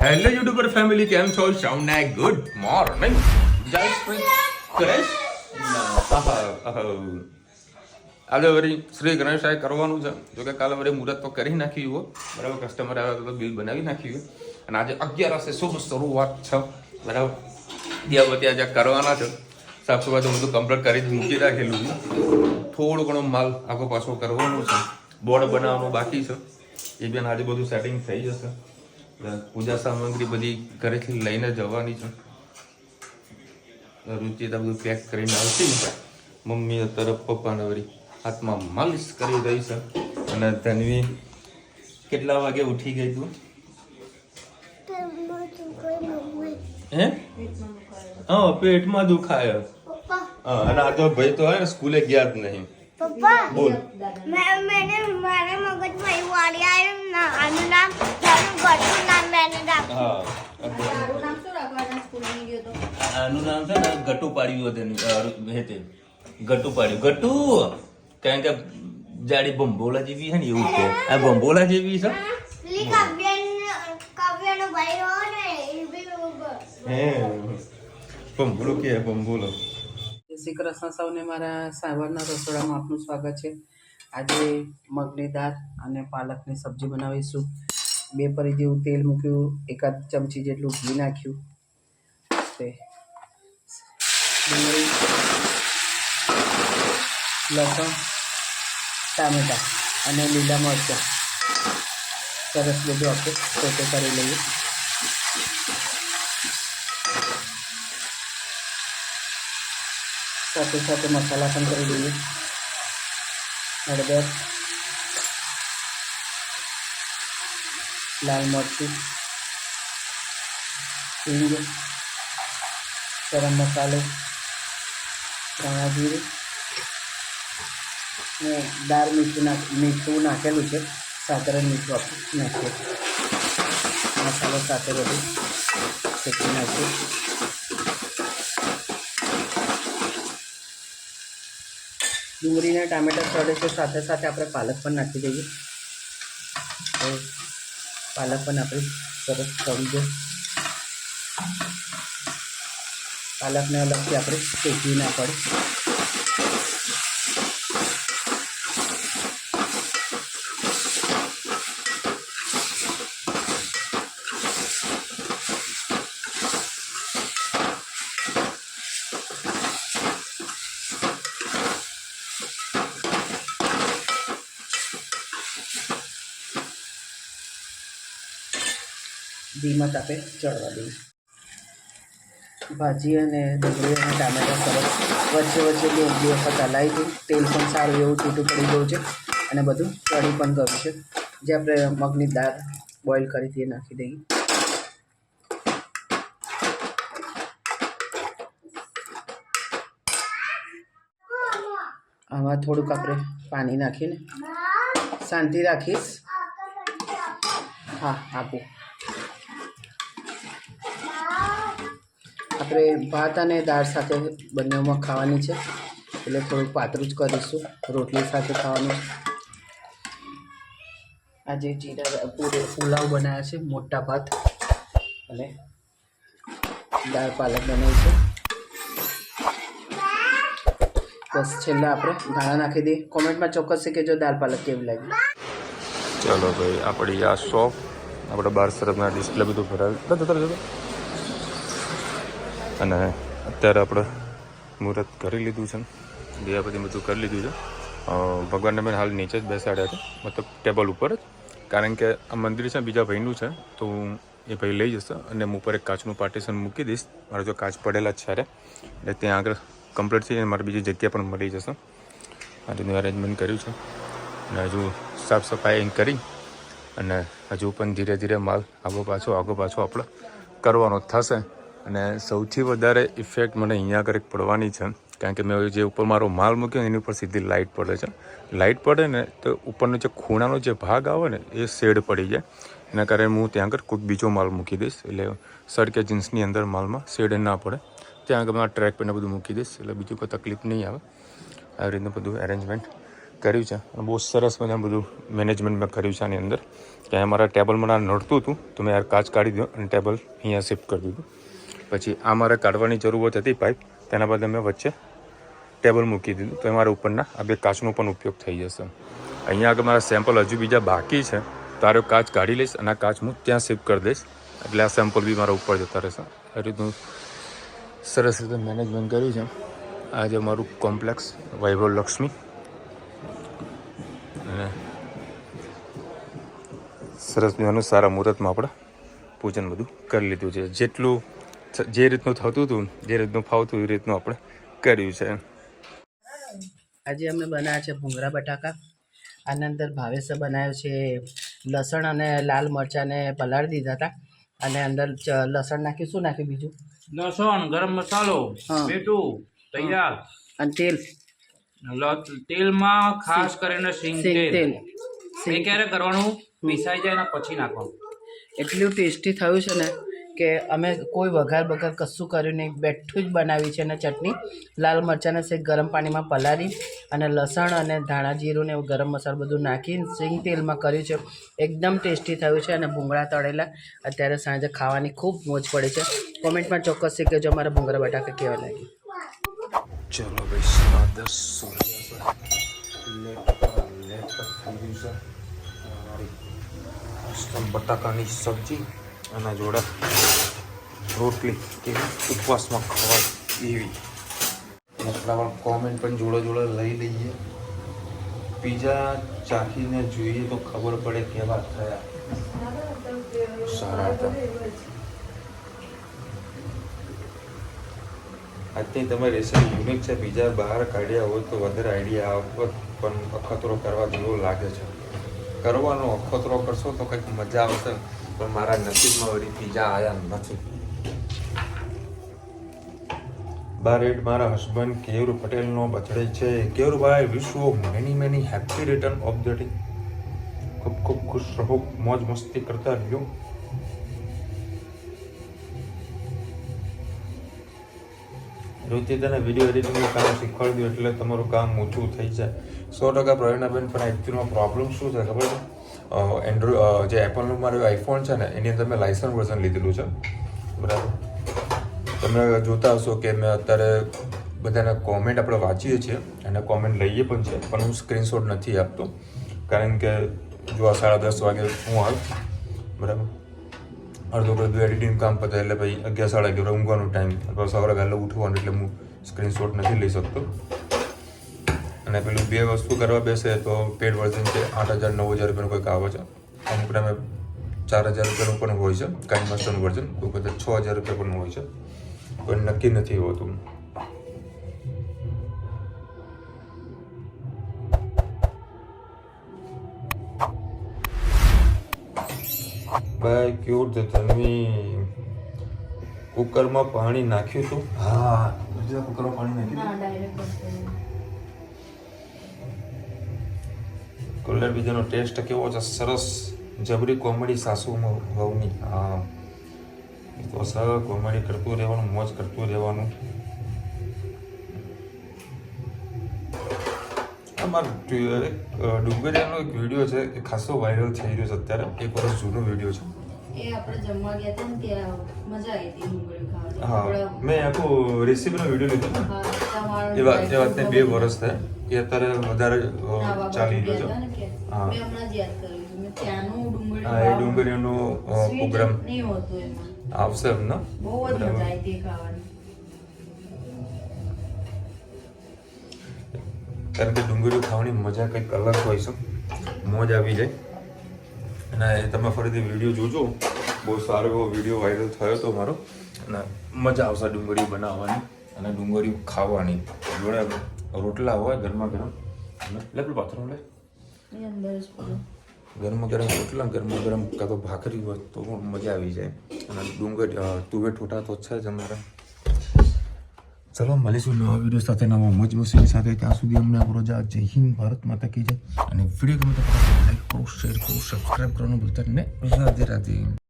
Hello YouTuber family, કેમ છો? સૌને ગુડ મોર્નિંગ. જય શ્રી કૃષ્ણ. આજે વળી શ્રી ગણેશાય કરવાનું છે. જોકે કાલે વળી મુહૂર્ત તો કરી નાખ્યું હો, બરાબર. કસ્ટમર આવ્યા તો બિલ બનાવી નાખ્યું. અને આજે 11 શુભ શરૂઆત છે, બરાબર. દિયાબતી આજે કરવાના છે. સાફ સફાઈ તો બધું કમ્પ્લીટ કરી મૂકી રાખેલું છે. થોડો ઘણો માલ આગો પાછો કરવાનો છે. બોર્ડ બનાવવાનું બાકી છે. એ બેન આજે બધું સેટિંગ થઈ જશે. પૂજા સામગ્રી બધી ઘરેથી લઈને જવાની છે. રુચિતા બધું પેક કરીને આવતી. મમ્મી તરફ પપ્પાને વળી હાથમાં માલિશ કરી રહી છે. અને ધનવી કેટલા વાગે ઉઠી ગઈ તું? હે? હા, પેટમાં દુખાય. અને આ તો ભાઈ તો હે ને સ્કૂલે ગયા જ નહીં. પપ્પા બોલ. मैंने मारे मगज में वाली आया ना आनु नाम तारू गटू नाम मैंने रखा હા, તારું નામ શું રાખવાના સ્કૂલ માં ગયો તો? આનું નામ છે ને ગટુ પાડ્યું હતું હેતે. ગટુ પાડ્યું. ગટુ કારણ કે જાડી બંબોલા જેવી છે ને એવું છે. આ બંબોલા જેવી છે. લી કાવ્યનો ભાઈ હો ને એ બી હે બંબોલો કે બંબોલો. જય શ્રી કૃષ્ણ સૌને. મારા સાવરના રસોડામાં આપનું સ્વાગત છે. આજે મગની દાળ અને પાલકની સબ્જી બનાવીશું. 2 પરી જેવું તેલ મૂક્યું, 1 ચમચી જેટલું ઘી નાખ્યું, તે ડુંગળી, લસણ, ટામેટા અને લીલા મરચાં સરસ બધું આપણે સોતે કરી લઈએ. સાથે સાથે મસાલા પણ કરી દઈએ. હળદર, લાલ મરચું, હિંગ, ગરમ મસાલો, ધાણા જીરું ને દાળ મીઠું નાખેલું છે. સાધારણ મીઠું આપણે નાખીએ. મસાલો સાથે બધું શેકી નાખીએ. ડુંગળી અને ટામેટા સળે છે, સાથે સાથે આપણે પાલક પણ નાખી દઈએ. તો પાલક પણ આપણે સરસ સળી જાય. પાલકને અલગથી આપણે શેકવી ના પડે. ધીમા તાપે ચડવા દઈએ. ભાજી અને ડુંગળી અને ટામેટા સરસ વચ્ચે વચ્ચે બે વખત હલાવી દઉં. તેલ પણ સારું એવું છૂટું પડી ગયું છે અને બધું ચડી પણ ગયું છે. જે આપણે મગની દાળ બોઇલ કરી હતી એ નાખી દઈએ. આમાં થોડુંક આપણે પાણી નાખીને શાંતિ રાખીશ. હા, આપું. આપણે ભાત અને દાળ સાથે બંનેમાં ખાવાની છે, એટલે થોડુંક પાતળું જ કરીશું. રોટલી સાથે ખાવાનું. આજે જીરા પુલાવ બનાવ્યા છે, મોટા ભાત અને દાળ પાલક બનાવી છે. બસ છેલ્લા આપણે ધાણા નાખી દઈએ. કોમેન્ટમાં ચોક્કસ છે કે જો દાળ પાલક કેવી લાગી. ચાલો ભાઈ, આપણી આ શોપ આપણે બહાર સરસના ડિસ્પ્લે બધું ભરાવી અને અત્યારે આપણે મુહૂર્ત કરી લીધું છે. દિયાબતી બધું કરી લીધું છે. ભગવાનને મેં હાલ નીચે જ બેસાડ્યા છે, મતલબ ટેબલ ઉપર જ. કારણ કે આ મંદિર છે બીજા ભાઈનું છે, તો એ ભાઈ લઈ જશે અને હું ઉપર એક કાચનું પાર્ટીશન મૂકી દઈશ. મારા જો કાચ પડેલા જ છે એટલે ત્યાં આગળ કમ્પ્લીટ થઈ જાય. મારે બીજી જગ્યા પણ મળી જશે. આ રીતનું અરેન્જમેન્ટ કર્યું છે અને હજુ સાફ સફાઈ કરી અને હજુ પણ ધીરે ધીરે માલ આગો પાછો આપણે કરવાનો થશે. અને સૌથી વધારે ઇફેક્ટ મને અહીંયા આગળ પડવાની છે, કારણ કે મેં જે ઉપર મારો માલ મૂક્યો એની ઉપર સીધી લાઇટ પડે છે. લાઇટ પડે ને તો ઉપરનો જે ખૂણાનો જે ભાગ આવે ને એ શેડ પડી જાય. એના કારણે હું ત્યાં આગળ કોઈક બીજો માલ મૂકી દઈશ, એટલે શર્ટ કે જીન્સની અંદર માલમાં શેડ ના પડે. ત્યાં આગળ ટ્રેક પર બધું મૂકી દઈશ, એટલે બીજું કોઈ તકલીફ નહીં આવે. આવી રીતનું બધું એરેન્જમેન્ટ કર્યું છે અને બહુ સરસ મજાનું બધું મેનેજમેન્ટ મેં કર્યું છે આની અંદર કે અમારા ટેબલમાં ના નડતું હતું તો મેં યાર કાચ કાઢી દીધો અને ટેબલ અહીંયા શિફ્ટ કરી દીધું. પછી આ મારે કાઢવાની જરૂરત હતી પાઇપ, તેના બદલે મેં વચ્ચે ટેબલ મૂકી દીધું તો મારા ઉપરના આ બે કાચનો પણ ઉપયોગ થઈ જશે. અહીંયા આગળ મારા સેમ્પલ હજુ બીજા બાકી છે, તારો કાચ કાઢી લઈશ અને આ કાચ હું ત્યાં શિફ્ટ કરી દઈશ એટલે આ સેમ્પલ બી મારા ઉપર જતા રહેશે. એ રીતનું સરસ રીતે મેનેજમેન્ટ કર્યું છે. આજે મારું કોમ્પ્લેક્સ વૈભવ લક્ષ્મી અને સરસ મજાનું સારા મુહૂર્તમાં આપણે પૂજન બધું કરી લીધું છે. જેટલું જે રીતનું થતું હતું, જે રીતનું ફાવતું એ રીતનું આપણે કર્યું છે. આજે અમે બનાવ્યા છે ભૂંગળા બટાકા. આના અંદર ભાવેશે બનાવ્યો છે લસણ અને લાલ મરચાંને પલાળી દીધા હતા અને અંદર લસણ નાખ્યું. શું નાખ્યું બીજું? લસણ, ગરમ મસાલો, હા. મીઠું તૈયાર અને તેલ. તેલમાં ખાસ કરીને સિંગ સિંગ તેલ. એ ક્યારે કરવાનું? પીસાઈ જાય ને પછી નાખવાનું. એટલું ટેસ્ટી થયું છે ને કે અમે કોઈ વઘાર બઘાર કશું કર્યું નહીં, બેઠું જ બનાવી છે. અને ચટણી લાલ મરચાંને શેક ગરમ પાણીમાં પલાળી અને લસણ અને ધાણા જીરું ને ગરમ મસાલો બધું નાખીને સિંગ તેલમાં કર્યું છે. એકદમ ટેસ્ટી થયું છે. અને ભૂંગળા તળેલા અત્યારે સાંજે ખાવાની ખૂબ મોજ પડી છે. કોમેન્ટમાં ચોક્કસ કહેજો અમારા ભૂંગળા બટાકા કેવા લાગે. ચલો ભાઈ, સ્વાદસ બટાકાની સબ્જી અને જોડે રોટલી કેવી ઉપવાસમાં ખવાય એવી. એટલા કોમેન્ટ પણ જોડે જોડે લઈ લઈએ. પીઝા ચાખીને જોઈએ તો ખબર પડે કેવા થયા. સારા હતા. આજની તમારી રેસીપી યુનિક છે. બીજા બહાર કાઢ્યા હોય તો વધારે આઈડિયા આવત, પણ અખતરો કરવા જેવો લાગે છે. કરવાનો અખતરો કરશો તો કંઈક મજા આવશે, પણ મારા નસીબમાં વળી પીઝા આવ્યા નથી. બારેડ મારા હસબન્ડ કેયુર પટેલનો બર્થડે છે. Keyurbhai, wish you many happy return of the day. ખૂબ ખૂબ ખુશ રહો, મોજ મસ્તી કરતા રહ્યો. રોજિંદાના વિડીયો એડિટિંગનું કામ શીખવાડી દો એટલે તમારું કામ ઓછું થઈ જાય. 100% પ્રવીણાબેન. પણ એકચ્યુઅલમાં પ્રોબ્લેમ શું છે ખબર છે? એન્ડ્રોઈડ જે એપલનું મારું આઈફોન છે ને એની અંદર મેં લાઇસન્સ વર્ઝન લીધેલું છે, બરાબર. તમે જોતા હશો કે મેં અત્યારે બધાના કોમેન્ટ આપણે વાંચીએ છીએ અને કોમેન્ટ લઈએ પણ છે, પણ હું સ્ક્રીનશોટ નથી આપતો કારણ કે જો આ 10:30 વાગે હું આવ્યો, બરાબર. અડધો બધું એડિટિંગ કામ પતે એટલે ભાઈ 11-11 ઊંઘવાનો ટાઈમ, અથવા સવારે વહેલો ઉઠવાનું, એટલે હું સ્ક્રીનશોટ નથી લઈ શકતો. અને પેલું બે વસ્તુ કરવા બેસે તો પેડ વર્ઝન છે 8,000-9,000 રૂપિયાનું કંઈક આવે છે. અમુક ટાઈમે 4,000 રૂપિયાનું પણ હોય છે કાઇન્ડ માસ્ટરનું વર્ઝન, કોઈ વખતે 6,000 રૂપિયા પણ હોય છે. કોઈ નક્કી નથી હોતું. ભાઈ ક્યુટ તન્વી, કુકરમાં પાણી નાખ્યું હતું? હા, કુકરમાં પાણી નાખ્યું. કલર બીજાનો ટેસ્ટ કેવો છે? સરસ. જબરી કોમેડી સાસુ વહુની. હા, તો સર કોમેડી કરતું રહેવાનું, મોજ કરતું રહેવાનું. અમારો ડુંગરિયાનો એક વિડીયો છે એ ખાસો વાયરલ થઈ રહ્યો છે અત્યારે. 1 વર્ષ જૂનો વિડીયો છે. એ આપણે જમવા ગયા હતા ને ત્યાં મજા આવી હતી ડુંગળી ખાવાની. હા, મેં આખો રેસીપીનો વિડીયો લીધો ને. હા, તમારો એ વાતને 2 વર્ષ થયા. એ અત્યારે વધારે ચાલી રહ્યો છે. હા, મેં હમણાં જ યાદ કર્યું હતું. મેં ત્યાંનું ડુંગળી હા, એ ડુંગળીનો પ્રોગ્રામ નહીં હોતું એમાં. આવશે એમ ને. બહુ જ મજા આવી હતી ખાવાની. કારણ કે ડુંગળી ખાવાની મજા કંઈક અલગ હોય છે, મોજ આવી જાય. અને તમે ફરીથી વિડીયો જોજો, બહુ સારો એવો વિડીયો વાયરલ થયો હતો મારો. અને મજા આવશે ડુંગળી બનાવવાની અને ડુંગળી ખાવાની. જોડે રોટલા હોય ગરમા ગરમ, લે પેલું પાથરું લે, એ અંદર જ પડ્યું. ગરમા ગરમ રોટલા, ગરમા ગરમ કાં તો ભાખરી હોય તો મજા આવી જાય. અને ડુંગળી તુવેર ઠોટા તો છે જ અમારે. ચલો મળીશું નવા વિડીયો સાથે, નવા મોજ મસ્તી સાથે. ત્યાં સુધી અમને આપણો જય હિન્દ, ભારત માતા કી જય. અને વિડીયો ગમે તો લાઈક કરો, શેર કરો, સબસ્ક્રાઈબ કરવાનું ભૂલતા નહીં. રાધે રાધે.